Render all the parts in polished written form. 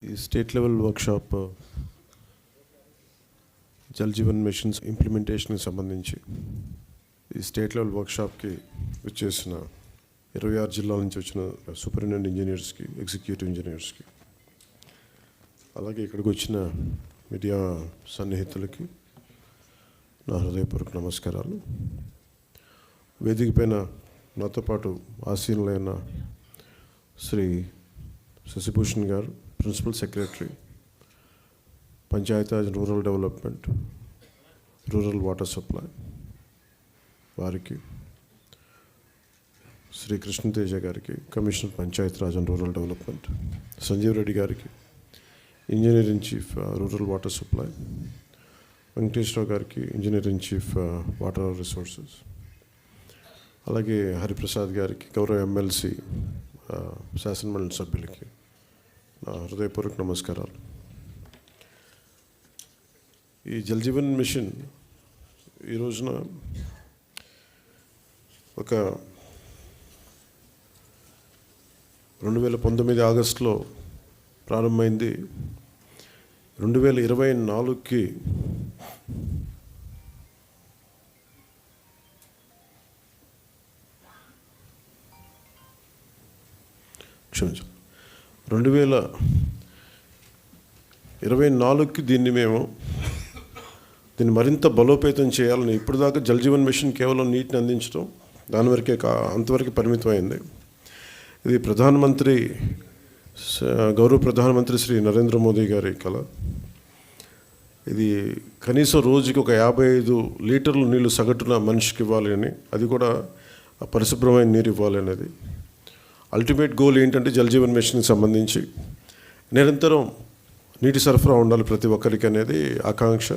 ఈ state level workshop Jal Jeevan missions ఇంప్లిమెంటేషన్కి సంబంధించి ఈ స్టేట్ లెవెల్ వర్క్షాప్కి వచ్చేసిన 26 జిల్లాల నుంచి వచ్చిన సూపరింటెండెంట్ ఇంజనీర్స్కి, ఎగ్జిక్యూటివ్ ఇంజనీర్స్కి, అలాగే ఇక్కడికి వచ్చిన మీడియా సన్నిహితులకి నా హృదయపూర్వక నమస్కారాలు. వేదిక పైన నాతో పాటు ఆసీనులైన శ్రీ శశిభూషణ్ గారు, principal secretary, Panchayati Raj rural development, rural water supply వారికి, శ్రీ కృష్ణతేజ గారికి, commissioner Panchayati Raj and rural development, Sanjeev Reddy గారికి, engineer in chief rural water supply, Venkateswararao గారికి, engineer in chief water resources, అలాగే హరిప్రసాద్ గారికి, గౌరవ ఎమ్మెల్సీ శాసనమండలి సభ్యులకి నా హృదయపూర్వక నమస్కారాలు. ఈ జల్ జీవన్ మిషన్ ఈ రోజున ఒక 2019 ఆగస్టులో ప్రారంభమైంది. 2024కి క్షమించాలి 2024కి దీన్ని మరింత బలోపేతం చేయాలని. ఇప్పుడు దాకా జల్ జీవన్ మిషన్ కేవలం నీటిని అందించడం, దాని వరకే అంతవరకు పరిమితమైంది. ఇది గౌరవ ప్రధానమంత్రి శ్రీ నరేంద్ర మోదీ గారి కళ. ఇది కనీసం రోజుకి ఒక 55 లీటర్ల నీళ్లు సగటున మనిషికి ఇవ్వాలి అని, అది కూడా పరిశుభ్రమైన నీరు ఇవ్వాలి అనేది అల్టిమేట్ గోల్. ఏంటంటే జల్ జీవన్ మిషన్కి సంబంధించి నిరంతరం నీటి సరఫరా ఉండాలి ప్రతి ఒక్కరికి అనేది ఆకాంక్ష,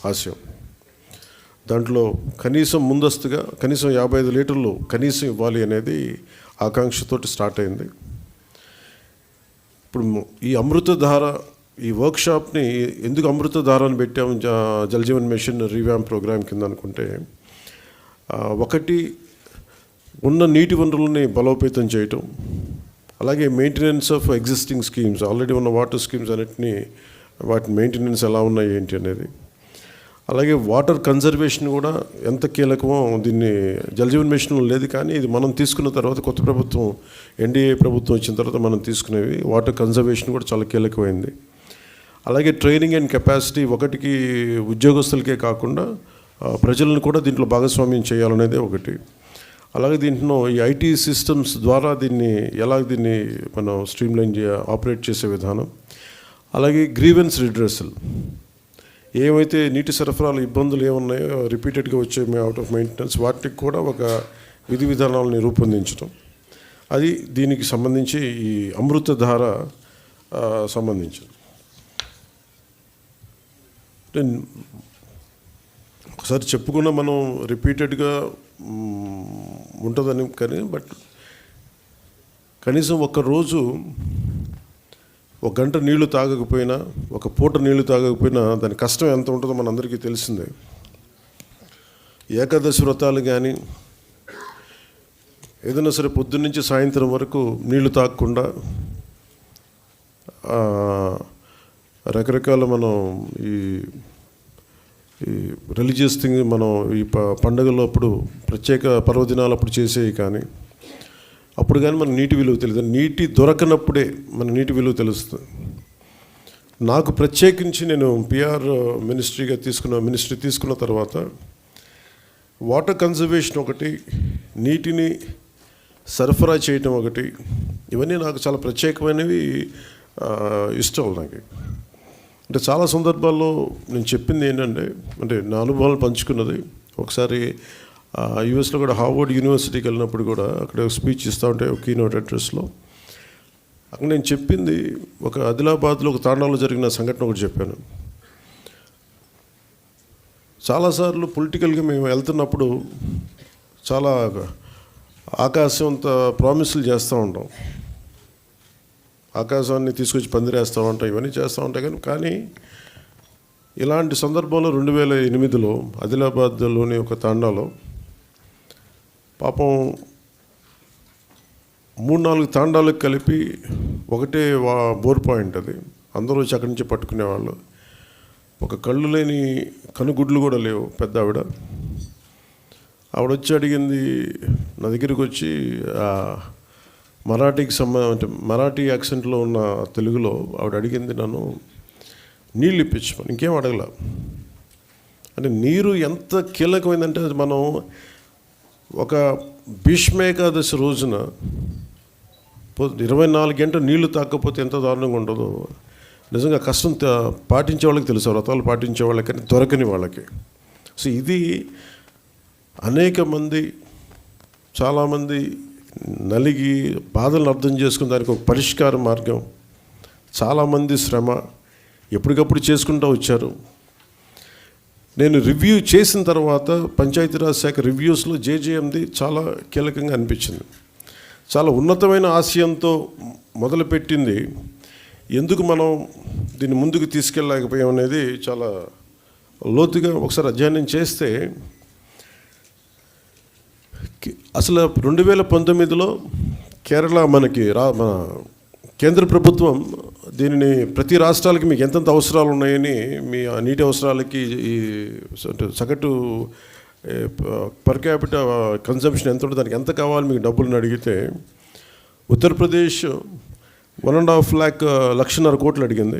ఆశయం. దాంట్లో కనీసం ముందస్తుగా కనీసం 55 లీటర్లు కనీసం ఇవ్వాలి అనేది ఆకాంక్షతోటి స్టార్ట్ అయింది. ఇప్పుడు ఈ అమృతధార, ఈ వర్క్షాప్ని ఎందుకు అమృతధారని పెట్టాము Jal Jeevan mission revamp program కింద అనుకుంటే, ఒకటి ఉన్న నీటి వనరులని బలోపేతం చేయటం, అలాగే maintenance of existing schemes, already ఉన్న వాటర్ స్కీమ్స్ అన్నిటినీ వాటి మెయింటెనెన్స్ ఎలా ఉన్నాయి ఏంటి అనేది, అలాగే వాటర్ కన్జర్వేషన్ కూడా ఎంత కీలకమో. దీన్ని జల్ జీవన్ మిషన్లో లేదు, కానీ ఇది మనం తీసుకున్న తర్వాత, కొత్త ప్రభుత్వం ఎన్డీఏ ప్రభుత్వం వచ్చిన తర్వాత మనం తీసుకునేవి వాటర్ కన్జర్వేషన్ కూడా చాలా కీలకమైంది. అలాగే ట్రైనింగ్ అండ్ కెపాసిటీ, ఒకటికి ఉద్యోగస్తులకే కాకుండా ప్రజలను కూడా దీంట్లో భాగస్వామ్యం చేయాలనేదే ఒకటి. అలాగే దీంట్లో ఈ ఐటీ సిస్టమ్స్ ద్వారా దీన్ని మనం స్ట్రీమ్లైన్ ఆపరేట్ చేసే విధానం, అలాగే గ్రీవెన్స్ రిడ్రెసల్, ఏమైతే నీటి సరఫరాలు ఇబ్బందులు ఏమున్నాయో రిపీటెడ్గా వచ్చే అవుట్ ఆఫ్ మెయింటెనెన్స్, వాటికి కూడా ఒక విధి విధానాలని రూపొందించడం, అది దీనికి సంబంధించి ఈ అమృతధార సంబంధించి. ఒకసారి చెప్పుకున్న మనం రిపీటెడ్గా ఉంటుందని, కానీ బట్ కనీసం ఒక్కరోజు 1 గంట నీళ్లు తాగకపోయినా, ఒక పూట నీళ్లు తాగకపోయినా దాని కష్టం ఎంత ఉంటుందో మనందరికీ తెలిసిందే. ఏకాదశి వ్రతాలు కానీ ఏదైనా సరే పొద్దున్నుంచి సాయంత్రం వరకు నీళ్లు తాగకుండా రకరకాల మనం ఈ రిలీజియస్ థింగ్ మనం ఈ పండుగల్లో అప్పుడు, ప్రత్యేక పర్వదినాలప్పుడు చేసేవి, కానీ అప్పుడు కానీ మనకు నీటి విలువ తెలియదు. నీటి దొరకనప్పుడే మన నీటి విలువ తెలుస్తుంది. నాకు ప్రత్యేకించి నేను పిఆర్ మినిస్ట్రీ తీసుకున్న తర్వాత వాటర్ కన్జర్వేషన్ ఒకటి, నీటిని సరఫరా చేయటం ఒకటి, ఇవన్నీ నాకు చాలా ప్రత్యేకమైనవి, ఇష్టం నాకు. అంటే చాలా సందర్భాల్లో నేను చెప్పింది ఏంటంటే, నా అనుభవాలు పంచుకున్నది. ఒకసారి యూఎస్లో కూడా హార్వర్డ్ యూనివర్సిటీకి వెళ్ళినప్పుడు కూడా అక్కడ స్పీచ్ ఇస్తూ ఉంటే ఒక కీనోట్ అడ్రస్లో అక్కడ నేను చెప్పింది, ఒక ఆదిలాబాద్లో ఒక తాండాలో జరిగిన సంఘటన ఒకటి చెప్పాను. చాలాసార్లు పొలిటికల్గా మేము వెళ్తున్నప్పుడు చాలా ఆకాశం అంత ప్రామిసులు చేస్తూ ఉంటాం, ఆకాశాన్ని తీసుకొచ్చి పందిరేస్తూ ఉంటాం, ఇవన్నీ చేస్తూ ఉంటాయి. కానీ ఇలాంటి సందర్భంలో 2008లో ఆదిలాబాద్లోని ఒక తాండాలో పాపం 3-4 తాండాలకు కలిపి ఒకటే బోర్ పాయింట్, అది అందరూ వచ్చి అక్కడి నుంచి పట్టుకునేవాళ్ళు. ఒక కళ్ళు లేని కనుగుడ్లు కూడా లేవు పెద్ద ఆవిడ వచ్చి అడిగింది నా దగ్గరికి వచ్చి మరాఠీకి అంటే మరాఠీ యాక్సెంట్లో ఉన్న తెలుగులో ఆవిడ అడిగింది నన్ను నీళ్ళు ఇప్పించమని. ఇంకేం అడగల. అంటే నీరు ఎంత కీలకమైందంటే అది మనం ఒక భీష్మేకాదశి రోజున 24 గంటలు నీళ్లు తాగకపోతే ఎంత దారుణంగా ఉండదో నిజంగా కష్టం పాటించే వాళ్ళకి తెలుసు, వ్రతాలు పాటించే వాళ్ళకి, కానీ దొరకని వాళ్ళకి. సో ఇది అనేక మంది చాలామంది నలిగి బాధలను అర్థం చేసుకుని దానికి ఒక పరిష్కార మార్గం, చాలామంది శ్రమ ఎప్పటికప్పుడు చేసుకుంటూ వచ్చారు. నేను రివ్యూ చేసిన తర్వాత పంచాయతీరాజ్ శాఖ రివ్యూస్లో జేజేఎంది చాలా కీలకంగా అనిపించింది. చాలా ఉన్నతమైన ఆశయంతో మొదలుపెట్టింది, ఎందుకు మనం దీన్ని ముందుకు తీసుకెళ్ళలేకపోయాం అనేది చాలా లోతుగా ఒకసారి అధ్యయనం చేస్తే అసలు 2019లో కేరళ మన కేంద్ర ప్రభుత్వం దీనిని ప్రతి రాష్ట్రాలకి మీకు ఎంతెంత అవసరాలు ఉన్నాయని మీ నీటి అవసరాలకి ఈ సగటు పర్ క్యాపిటల్ కన్జంప్షన్ ఎంత ఉంటుంది, దానికి ఎంత కావాలి మీకు డబ్బులను అడిగితే ఉత్తరప్రదేశ్ 1.5 లక్షన్నర కోట్లు అడిగింది,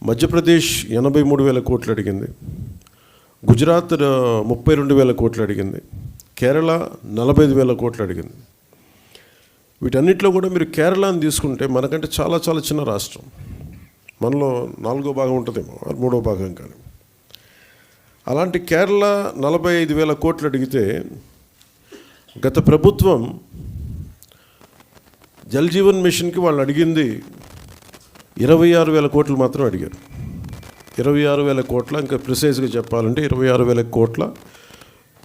మధ్యప్రదేశ్ 83,000 కోట్లు అడిగింది, గుజరాత్ 32,000 కోట్లు అడిగింది, కేరళ 45,000 కోట్లు అడిగింది. వీటన్నిటిలో కూడా మీరు కేరళని తీసుకుంటే మనకంటే చాలా చాలా చిన్న రాష్ట్రం, మనలో 4వ భాగం ఉంటుందేమో 3వ భాగం. కానీ అలాంటి కేరళ 45,000 కోట్లు అడిగితే గత ప్రభుత్వం జల్ జీవన్ మిషన్కి వాళ్ళు అడిగింది 26,000 కోట్లు మాత్రం అడిగారు. 26,000 కోట్ల, ఇంకా ప్రిసైజ్గా చెప్పాలంటే 26,000 కోట్ల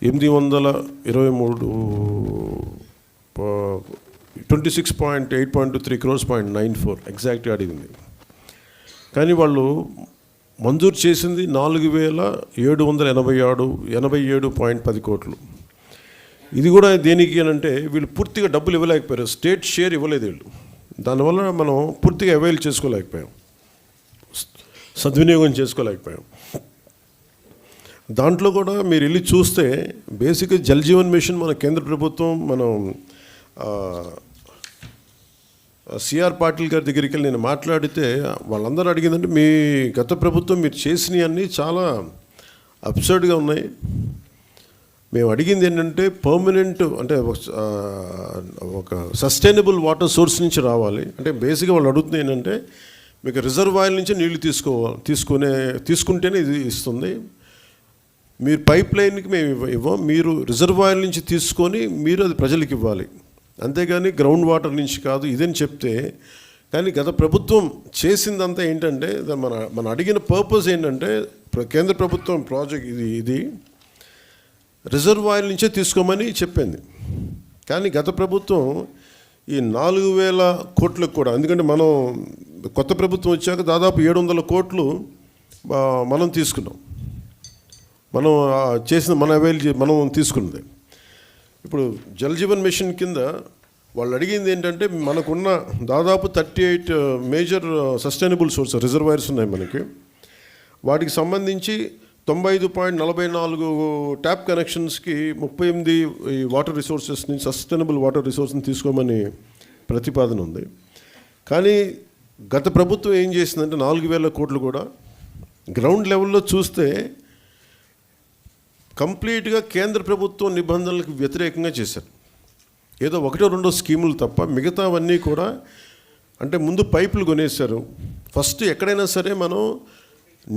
823 26.8.23 crores 0.94 ఎగ్జాక్ట్గా అడిగింది. కానీ వాళ్ళు మంజూరు చేసింది 4,787.10 కోట్లు. ఇది కూడా దేనికి అని అంటే వీళ్ళు పూర్తిగా డబ్బులు ఇవ్వలేకపోయారు, స్టేట్ షేర్ ఇవ్వలేదు వీళ్ళు. దానివల్ల మనం పూర్తిగా అవైల్ చేసుకోలేకపోయాం, సద్వినియోగం చేసుకోలేకపోయాం. దాంట్లో కూడా మీరు వెళ్ళి చూస్తే బేసిక్గా జల్ జీవన్ మిషన్ మన కేంద్ర ప్రభుత్వం మనం సిఆర్ పాటిల్ గారి దగ్గరికి వెళ్ళి నేను మాట్లాడితే వాళ్ళందరూ అడిగిందంటే మీ గత ప్రభుత్వం మీరు చేసినవన్నీ చాలా అబ్సర్డ్గా ఉన్నాయి, మేము అడిగింది ఏంటంటే పర్మనెంట్ అంటే ఒక సస్టైనబుల్ వాటర్ సోర్స్ నుంచి రావాలి. అంటే బేసిక్గా వాళ్ళు అడుగుతుంది ఏంటంటే మీకు రిజర్వాయర్ నుంచి నీళ్లు తీసుకుంటేనే ఇది ఇస్తుంది, మీరు పైప్ లైన్కి మేము ఇవ్వం, మీరు రిజర్వాయర్ నుంచి తీసుకొని మీరు అది ప్రజలకు ఇవ్వాలి, అంతేగాని గ్రౌండ్ వాటర్ నుంచి కాదు ఇదని చెప్తే. కానీ గత ప్రభుత్వం చేసిందంతా ఏంటంటే మన అడిగిన పర్పస్ ఏంటంటే కేంద్ర ప్రభుత్వం ప్రాజెక్ట్ ఇది రిజర్వాయర్ నుంచే తీసుకోమని చెప్పింది. కానీ గత ప్రభుత్వం ఈ 4,000 కోట్లకు కూడా, ఎందుకంటే మనం కొత్త ప్రభుత్వం వచ్చాక దాదాపు 700 కోట్లు మనం తీసుకున్నాం, మనం చేసిన మనం తీసుకున్నది. ఇప్పుడు జల్ జీవన్ మిషన్ కింద వాళ్ళు అడిగింది ఏంటంటే మనకున్న దాదాపు 38 మేజర్ సస్టైనబుల్ సోర్స్ రిజర్వాయర్స్ ఉన్నాయి మనకి, వాటికి సంబంధించి 95.44 ట్యాప్ కనెక్షన్స్కి 38 ఈ వాటర్ రిసోర్సెస్ నుంచి సస్టైనబుల్ వాటర్ రిసోర్స్ని తీసుకోమని ప్రతిపాదన ఉంది. కానీ గత ప్రభుత్వం ఏం చేసిందంటే 4,000 కోట్లు కూడా గ్రౌండ్ లెవెల్లో చూస్తే కంప్లీట్గా కేంద్ర ప్రభుత్వం నిబంధనలకు వ్యతిరేకంగా చేశారు. ఏదో 1-2 స్కీములు తప్ప మిగతావన్నీ కూడా అంటే ముందు పైపులు కొనేశారు. ఫస్ట్ ఎక్కడైనా సరే మనం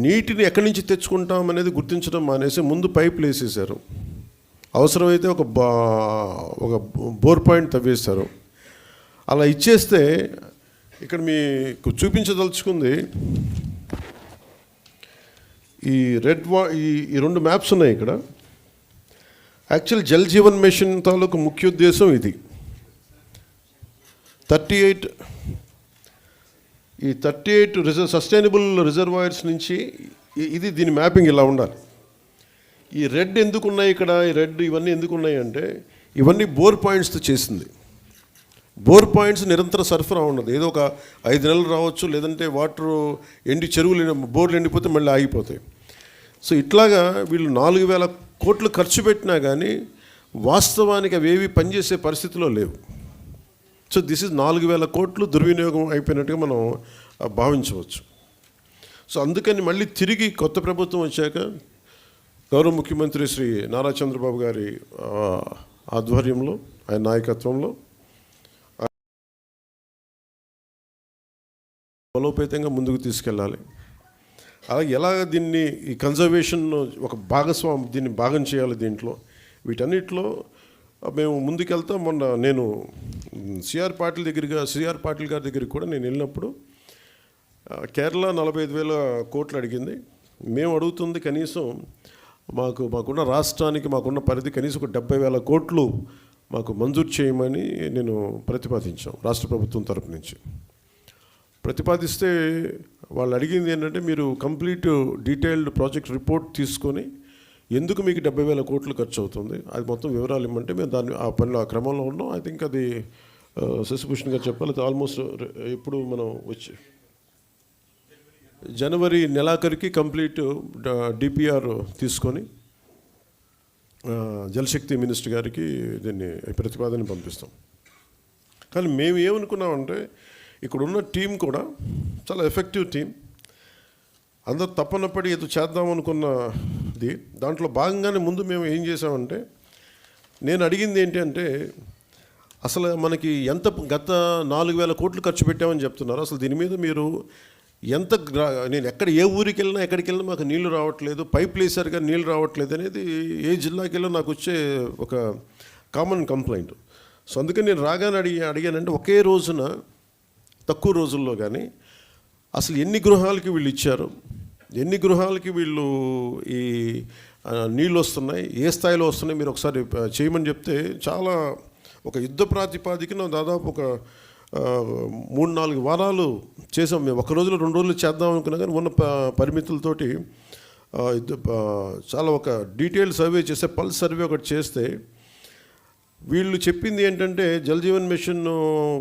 నీటిని ఎక్కడి నుంచి తెచ్చుకుంటాం అనేది గుర్తించడం మానేసి ముందు పైపులు వేసేసారు, అవసరమైతే ఒక బోర్ పాయింట్ తవ్వేశారు. అలా ఇచ్చేస్తే ఇక్కడ మీకు చూపించదలుచుకుంది ఈ ఈ 2 మ్యాప్స్ ఉన్నాయి ఇక్కడ. యాక్చువల్ జల్ జీవన్ మిషన్ తాలూకు ముఖ్య ఉద్దేశం ఇది. 38 సస్టైనబుల్ రిజర్వాయర్స్ నుంచి ఇది దీని మ్యాపింగ్ ఇలా ఉండాలి. ఈ రెడ్ ఎందుకున్నాయి ఇక్కడ, ఈ రెడ్ ఇవన్నీ ఎందుకున్నాయి అంటే ఇవన్నీ బోర్ పాయింట్స్తో చేసింది. బోర్ పాయింట్స్ నిరంతర సరఫరా ఉండదు. ఏదో ఒక 5 నెలలు రావచ్చు, లేదంటే వాటర్ చెరువులు బోర్లు ఎండిపోతే మళ్ళీ ఆగిపోతాయి. సో ఇట్లాగా వీళ్ళు 4,000 కోట్లు ఖర్చు పెట్టినా కానీ వాస్తవానికి అవేవి పనిచేసే పరిస్థితిలో లేవు. సో దిస్ ఇస్ 4,000 కోట్లు దుర్వినియోగం అయిపోయినట్టుగా మనం భావించవచ్చు. సో అందుకని మళ్ళీ తిరిగి కొత్త ప్రభుత్వం వచ్చాక గౌరవ ముఖ్యమంత్రి శ్రీ నారా చంద్రబాబు గారి ఆధ్వర్యంలో, ఆయన నాయకత్వంలో బలోపేతంగా ముందుకు తీసుకెళ్ళాలి. అలాగే ఎలాగ దీన్ని ఈ కన్జర్వేషన్ ఒక దీన్ని భాగం చేయాలి. దీంట్లో వీటన్నిటిలో మేము ముందుకెళ్తాం. మొన్న నేను సిఆర్ పాటిల్ గారి దగ్గరికి కూడా నేను వెళ్ళినప్పుడు కేరళ 45,000 కోట్లు అడిగింది. మేము అడుగుతుంది కనీసం మాకున్న రాష్ట్రానికి మాకున్న పరిధి కనీసం ఒక 70,000 కోట్లు మాకు మంజూరు చేయమని నేను ప్రతిపాదించాం. రాష్ట్ర ప్రభుత్వం తరపు నుంచి ప్రతిపాదిస్తే వాళ్ళు అడిగింది ఏంటంటే, మీరు కంప్లీట్ డీటెయిల్డ్ ప్రాజెక్ట్ రిపోర్ట్ తీసుకొని ఎందుకు మీకు 70,000 కోట్లు ఖర్చు అవుతుంది అది మొత్తం వివరాలు ఇవ్వమంటే మేము దాన్ని ఆ క్రమంలో ఉన్నాం. ఐ థింక్ అది శశిభూషణ్ గారు చెప్పాలి. అది ఆల్మోస్ట్ ఇప్పుడు మనం వచ్చి జనవరి నెలాఖరికి కంప్లీట్ డిపిఆర్ తీసుకొని జలశక్తి మినిస్టర్ గారికి దీన్ని ప్రతిపాదన పంపిస్తాం. కానీ మేము ఏమనుకున్నామంటే, ఇక్కడున్న టీం కూడా చాలా ఎఫెక్టివ్ టీం, అందరూ తప్పనప్పటి ఏదో చేద్దాం అనుకున్నది. దాంట్లో భాగంగానే ముందు మేము ఏం చేసామంటే, నేను అడిగింది ఏంటి అంటే, అసలు మనకి గత 4,000 కోట్లు ఖర్చు పెట్టామని చెప్తున్నారు. అసలు దీని మీద మీరు నేను ఏ ఊరికి వెళ్ళినా ఎక్కడికి వెళ్ళినా మాకు నీళ్లు రావట్లేదు, పైప్ వేసారు కానీ నీళ్ళు రావట్లేదు అనేది ఏ జిల్లాకి వెళ్ళినా నాకు వచ్చే ఒక కామన్ కంప్లైంట్. సో అందుకని నేను రాగానే అడిగానంటే, ఒకే రోజున తక్కువ రోజుల్లో కానీ అసలు ఎన్ని గృహాలకి వీళ్ళు ఇచ్చారు, ఎన్ని గృహాలకి వీళ్ళు ఈ నీళ్ళు వస్తున్నాయి, ఏ స్థాయిలో వస్తున్నాయి మీరు ఒకసారి చేయమని చెప్తే, చాలా ఒక యుద్ధ ప్రాతిపాదికన దాదాపు ఒక 3-4 వారాలు చేసాం. మేము ఒక రోజులో 2 రోజులు చేద్దాం అనుకున్నా కానీ ఉన్న పరిమితులతోటి చాలా ఒక డీటెయిల్ సర్వే చేస్తే, పల్స్ సర్వే ఒకటి చేస్తే వీళ్ళు చెప్పింది ఏంటంటే, జల్ జీవన్ మిషన్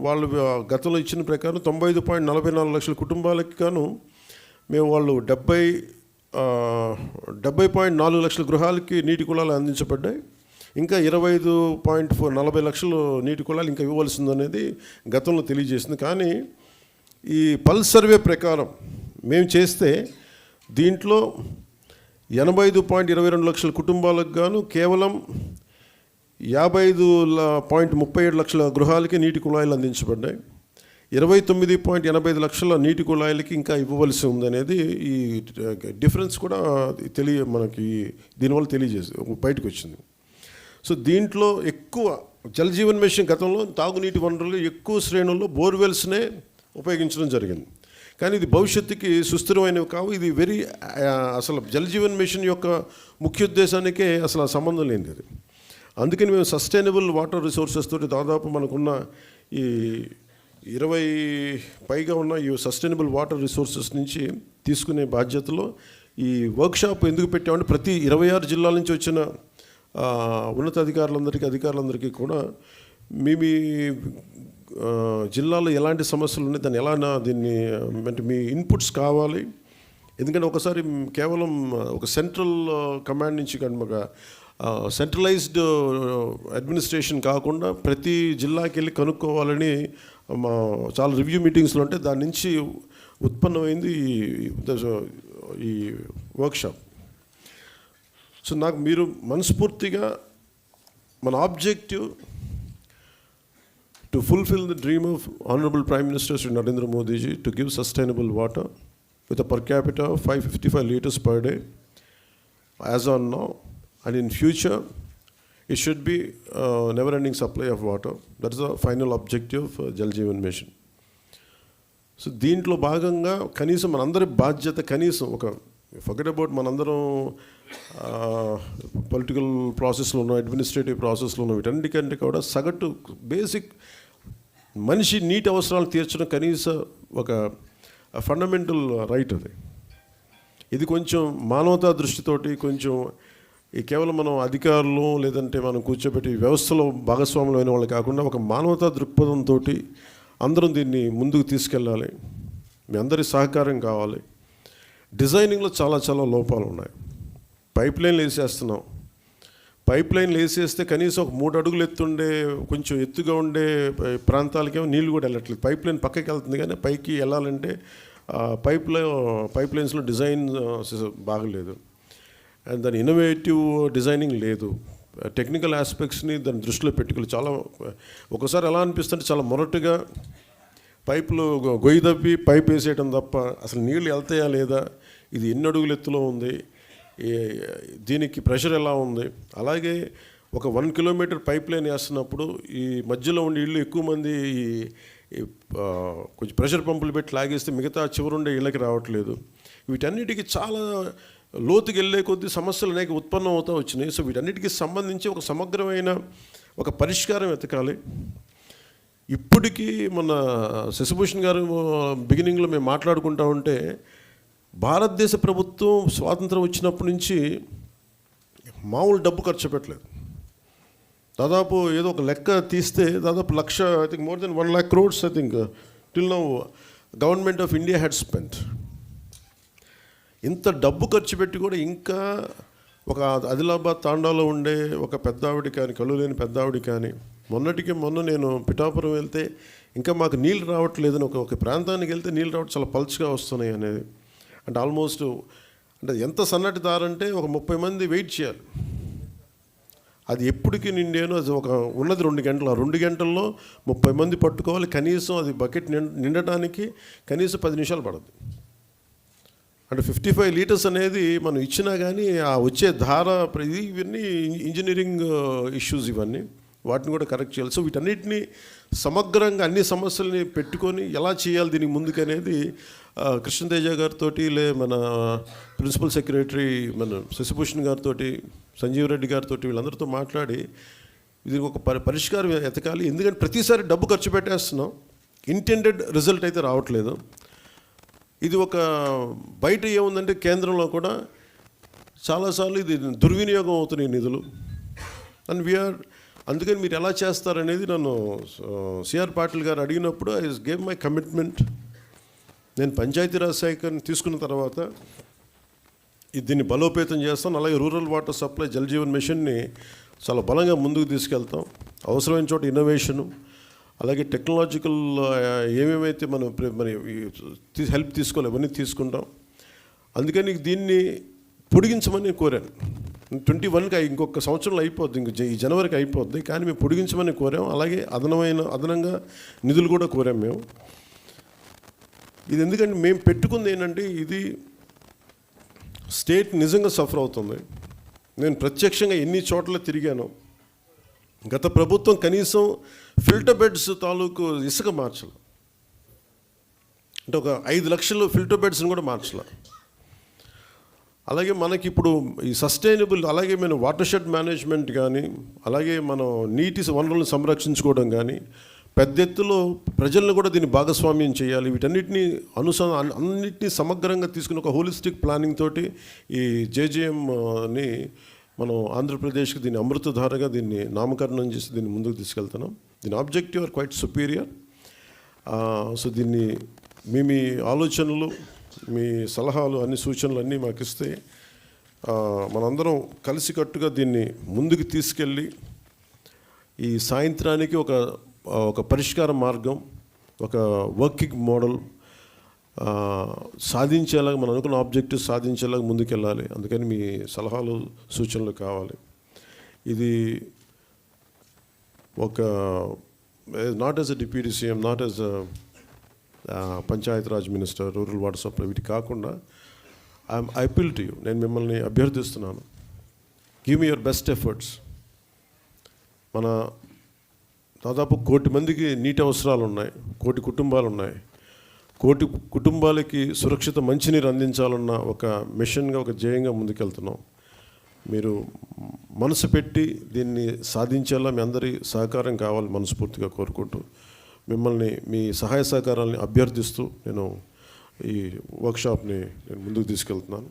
వాళ్ళు గతంలో ఇచ్చిన ప్రకారం 95.44 లక్షల కుటుంబాలకి గాను మేము వాళ్ళు 70.4 లక్షల గృహాలకి నీటి కుళాలు అందించబడ్డాయి. ఇంకా 25.40 లక్షలు నీటి కుళాలు ఇంకా ఇవ్వవలసిందనేది గతంలో తెలియజేసింది. కానీ ఈ పల్స్ సర్వే ప్రకారం మేము చేస్తే దీంట్లో 85.22 లక్షల కుటుంబాలకు గాను కేవలం 55.37 లక్షల గృహాలకి నీటి కుళాయిలు అందించబడ్డాయి. 29.85 లక్షల నీటి కుళాయిలకి ఇంకా ఇవ్వవలసి ఉందనేది ఈ డిఫరెన్స్ కూడా మనకి దీనివల్ల బయటకు వచ్చింది. సో దీంట్లో ఎక్కువ జల్ జీవన్ మిషన్ గతంలో తాగునీటి వనరులు ఎక్కువ శ్రేణుల్లో బోర్వెల్స్నే ఉపయోగించడం జరిగింది. కానీ ఇది భవిష్యత్తుకి సుస్థిరమైనవి కావు. ఇది అసలు జల్ జీవన్ మిషన్ యొక్క ముఖ్య ఉద్దేశానికే అసలు సంబంధం లేనిది అది. అందుకని మేము సస్టైనబుల్ వాటర్ రిసోర్సెస్ తోటి దాదాపు మనకున్న ఈ 20 పైగా ఉన్న ఈ సస్టైనబుల్ వాటర్ రిసోర్సెస్ నుంచి తీసుకునే బాధ్యతలో ఈ వర్క్షాప్ ఎందుకు పెట్టామంటే, ప్రతి 26 జిల్లాల నుంచి వచ్చిన అధికారులందరికీ కూడా మీ జిల్లాలో ఎలాంటి సమస్యలు ఉన్నాయి, దాన్ని దీన్ని అంటే మీ ఇన్పుట్స్ కావాలి. ఎందుకంటే ఒకసారి కేవలం ఒక సెంట్రల్ కమాండ్ నుంచి కనుక సెంట్రలైజ్డ్ అడ్మినిస్ట్రేషన్ కాకుండా ప్రతి జిల్లాకి వెళ్ళి కనుక్కోవాలని చాలా రివ్యూ మీటింగ్స్లో ఉంటే దాని నుంచి ఉత్పన్నమైంది ఈ వర్క్షాప్. సో నాకు మీరు మనస్ఫూర్తిగా మన objective to fulfil the dream of honourable prime minister Shri Narendra Modiji to give sustainable water with a per capita of 555 liters per day as on now, and in future it should be never ending supply of water. That is the final objective of Jal Jeevan Mission. So దీంట్లో భాగంగా కనీసం మనందరి బాధ్యత, కనీసం forget about మనందరం political ప్రాసెస్లో ఉన్న, administrative ప్రాసెస్లో ఉన్న, వీటన్నిటికంటే కూడా సగటు బేసిక్ మనిషి నీటి అవసరాలు తీర్చడం కనీస ఒక ఫండమెంటల్ రైట్ అది. ఇది కొంచెం మానవతా దృష్టితోటి కొంచెం ఈ కేవలం మనం అధికారులు లేదంటే మనం కూర్చోబెట్టి వ్యవస్థలో భాగస్వాములు అయిన వాళ్ళు కాకుండా ఒక మానవతా దృక్పథంతో అందరం దీన్ని ముందుకు తీసుకెళ్ళాలి. మీ అందరి సహకారం కావాలి. డిజైనింగ్లో చాలా చాలా లోపాలు ఉన్నాయి. పైప్ లైన్లు వేసేస్తున్నాం. పైప్ లైన్లు వేసేస్తే కనీసం ఒక 3 అడుగులు ఎత్తుండే కొంచెం ఎత్తుగా ఉండే ప్రాంతాలకేమో నీళ్ళు కూడా వెళ్ళట్లేదు. పైప్ లైన్ పక్కకి వెళ్తుంది కానీ పైకి వెళ్ళాలంటే పైప్ లైన్స్లో డిజైన్ బాగలేదు. అండ్ దాని ఇన్నోవేటివ్ డిజైనింగ్ లేదు. టెక్నికల్ ఆస్పెక్ట్స్ని దాన్ని దృష్టిలో పెట్టుకోవాలి. చాలా ఒకసారి ఎలా అనిపిస్తుంటే చాలా మొరటుగా పైపులు గొయ్యి తప్పి పైప్ వేసేయడం తప్ప అసలు నీళ్ళు వెళ్తాయా లేదా, ఇది ఎన్ని అడుగులు ఎత్తులో ఉంది, దీనికి ప్రెషర్ ఎలా ఉంది. అలాగే ఒక 1 కిలోమీటర్ పైప్ లైన్ వేస్తున్నప్పుడు ఈ మధ్యలో ఉండే ఇళ్ళు ఎక్కువ మంది కొంచెం ప్రెషర్ పంపులు పెట్టి లాగేస్తే మిగతా చివరుండే ఇళ్ళకి రావట్లేదు. వీటన్నిటికీ చాలా లోతుకి వెళ్ళే కొద్దీ సమస్యలు అనేక ఉత్పన్నం అవుతూ వచ్చినాయి. సో వీటన్నిటికీ సంబంధించి ఒక సమగ్రమైన ఒక పరిష్కారం వెతకాలి. ఇప్పటికీ మన శశిభూషణ్ గారు బిగినింగ్లో మేము మాట్లాడుకుంటా ఉంటే భారతదేశ ప్రభుత్వం స్వాతంత్రం వచ్చినప్పటి నుంచి మామూలు డబ్బు ఖర్చు పెట్టలేదు. దాదాపు ఏదో ఒక లెక్క తీస్తే దాదాపు 1,00,000 I think more than 1 lakh crores I think till now government of India had spent. ఇంత డబ్బు ఖర్చు పెట్టి కూడా ఇంకా ఒక ఆదిలాబాద్ తాండాలో ఉండే ఒక పెద్ద ఆవిడ కానీ, కళ్ళు లేని పెద్ద ఆవిడ కానీ, మొన్న నేను పిఠాపురం వెళ్తే ఇంకా మాకు నీళ్ళు రావట్లేదని ఒక ప్రాంతానికి వెళ్తే నీళ్ళు రావడం చాలా పల్చగా వస్తున్నాయి అనేది. అంటే ఆల్మోస్ట్ అంటే ఎంత సన్నటి దారంటే ఒక 30 మంది వెయిట్ చేయాలి. అది ఎప్పటికీ నిండాను. అది ఒక ఉన్నది 2 గంటలు. ఆ 2 గంటల్లో 30 మంది పట్టుకోవాలి. కనీసం అది బకెట్ నిండటానికి కనీసం 10 నిమిషాలు పడుతుంది. అంటే 55 లీటర్స్ అనేది మనం ఇచ్చినా కానీ ఆ వచ్చే ధార ఇవన్నీ ఇంజనీరింగ్ ఇష్యూస్, ఇవన్నీ వాటిని కూడా కరెక్ట్ చేయాలి. సో వీటన్నిటిని సమగ్రంగా అన్ని సమస్యల్ని పెట్టుకొని ఎలా చేయాలి దీనికి ముందుకు అనేది కృష్ణతేజ గారితో, మన ప్రిన్సిపల్ సెక్రటరీ మన శశిభూషణ్ గారితో, సంజీవ్ రెడ్డి గారితో వీళ్ళందరితో మాట్లాడి ఇది ఒక పరిష్కారం ఎతకాలి. ఎందుకంటే ప్రతిసారి డబ్బు ఖర్చు పెట్టేస్తున్నాం, ఇంటెండెడ్ రిజల్ట్ అయితే రావట్లేదు. ఇది ఒక బయట ఏముందంటే కేంద్రంలో కూడా చాలాసార్లు ఇది దుర్వినియోగం అవుతున్నాయి నిధులు. అండ్ అందుకని మీరు ఎలా చేస్తారనేది నన్ను సిఆర్ పాటిల్ గారు అడిగినప్పుడు ఐ గేవ్ మై కమిట్మెంట్. నేను పంచాయతీరాజ్ శాఖని తీసుకున్న తర్వాత దీన్ని బలోపేతం చేస్తాను. అలాగే rural water supply Jal Jeevan మిషన్ని చాలా బలంగా ముందుకు తీసుకెళ్తాం. అవసరమైన చోట ఇన్నోవేషను, అలాగే టెక్నాలజికల్ ఏమేమైతే మనం హెల్ప్ తీసుకోవాలి అవన్నీ తీసుకుంటాం. అందుకని దీన్ని పొడిగించమని కోరాను. 2021కి ఇంకొక సంవత్సరంలో అయిపోద్ది, ఈ జనవరికి అయిపోద్ది. కానీ మేము పొడిగించమని కోరాం. అలాగే అదనంగా నిధులు కూడా కోరాం మేము. ఇది ఎందుకంటే మేము పెట్టుకుంది ఏంటంటే ఇది స్టేట్ నిజంగా సఫర్ అవుతుంది. నేను ప్రత్యక్షంగా ఎన్ని చోట్ల తిరిగాను. గత ప్రభుత్వం కనీసం ఫిల్టర్ బెడ్స్ తాలూకు ఇసుక మార్చాలి. అంటే ఒక 5 లక్షలు ఫిల్టర్ బెడ్స్ని కూడా మార్చాలి. అలాగే మనకి ఇప్పుడు ఈ సస్టైనబుల్, అలాగే మనం వాటర్ షెడ్ మేనేజ్మెంట్ కానీ, అలాగే మనం నీటి వనరులను సంరక్షించుకోవడం కానీ, పెద్ద ఎత్తులో ప్రజలను కూడా దీన్ని భాగస్వామ్యం చేయాలి. వీటన్నిటిని అన్నిటినీ సమగ్రంగా తీసుకుని ఒక హోలిస్టిక్ ప్లానింగ్ తోటి ఈ జేజేఎంని మనం ఆంధ్రప్రదేశ్కి దీన్ని అమృతధారగా దీన్ని నామకరణం చేసి దీన్ని ముందుకు తీసుకెళ్తున్నాం. దీని objective are quite superior. So దీన్ని మీ ఆలోచనలు, మీ సలహాలు, అన్ని సూచనలు అన్నీ మాకు ఇస్తే మనందరం కలిసికట్టుగా దీన్ని ముందుకు తీసుకెళ్ళి ఈ సాయంత్రానికి ఒక పరిష్కార మార్గం, ఒక వర్కింగ్ మోడల్ సాధించేలాగా, మనం అనుకున్న ఆబ్జెక్టివ్ సాధించేలాగా ముందుకెళ్ళాలి. అందుకని మీ సలహాలు, సూచనలు కావాలి. ఇది ఒక not as a deputy CM, not as a Panchayat Raj minister, rural water supply, వీటి కాకుండా ఐ అపీల్ టు యూ, నేను మిమ్మల్ని అభ్యర్థిస్తున్నాను. Give me your best efforts. మన దాదాపు 1 కోటి మందికి నీటి అవసరాలు ఉన్నాయి, 1 కోటి కుటుంబాలు ఉన్నాయి. 1 కోటి కుటుంబాలకి సురక్షిత మంచినీరు అందించాలన్న ఒక మిషన్గా, ఒక ధ్యేయంగా ముందుకెళ్తున్నాం. మీరు మనసు పెట్టి దీన్ని సాధించేలా మీ అందరి సహకారం కావాలి మనస్ఫూర్తిగా కోరుకుంటూ, మిమ్మల్ని మీ సహాయ సహకారాలని అభ్యర్థిస్తూ నేను ఈ వర్క్షాప్ని ముందుకు తీసుకెళ్తున్నాను.